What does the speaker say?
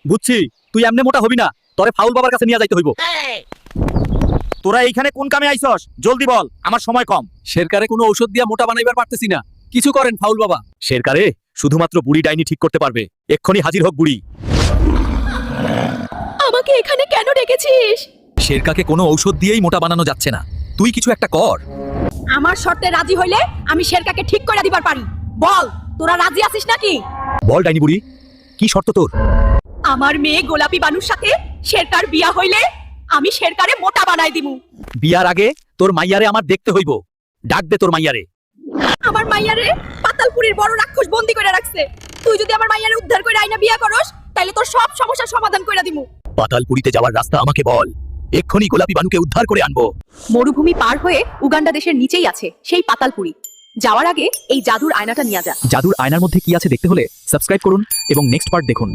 বুঝছি, তুই এমনি মোটা হবি না, তোরে ফাউল বাবার কাছে নিয়ে যাইতে হইব। তোরা এইখানে কোন কামে আইছস? জলদি বল, আমার সময় কম। শেরকারে কোনো ঔষধ দিয়া মোটা বানাইবার পারতেছি না, কিছু করেন ফাউল বাবা। শেরকারে শুধুমাত্র বুড়ি ডাইনি ঠিক করতে পারবে, এক্ষুনি হাজির হোক বুড়ি। আমাকে এখানে কেন ডেকেছিস? শেরকাকে কোনো ঔষধ দিয়েই মোটা বানানো যাচ্ছে না, তুই কিছু একটা কর। আমার শর্তে রাজি হইলে আমি শেরকাকে ঠিক করে দিবার পারি। বল, তোরা রাজি আছিস নাকি? বল ডাইনি বুড়ি, কি শর্ত তোর? আমার মেয়ে গোলাপি বানুর সাথে শেরকার বিয়া হইলে আমি শেরকারে মোটা বানাই দিমু। বিয়ার আগে তোর মাইয়ারে আমার দেখতে হইব, ডাক দে তোর মাইয়ারে। আমার মাইয়ারে পাতালপুরীর বড় রাক্ষস বন্দি করে রাখছে। তুই যদি আমার মাইয়ারে উদ্ধার করে আইনা বিয়া করস, তাইলে তোর সব সমস্যার সমাধান করে দিমু। পাতালপুরিতে যাওয়ার রাস্তা আমাকে বল, এক্ষুনি গোলাপি বানুকে উদ্ধার করে আনবো। মরুভূমি পার হয়ে উগান্ডা দেশের নিচেই আছে সেই পাতালপুরি। যাওয়ার আগে এই জাদুর আয়নাটা নিয়ে যা। জাদুর আয়নার মধ্যে কি আছে দেখতে হলে সাবস্ক্রাইব করুন এবং নেক্সট পার্ট দেখুন।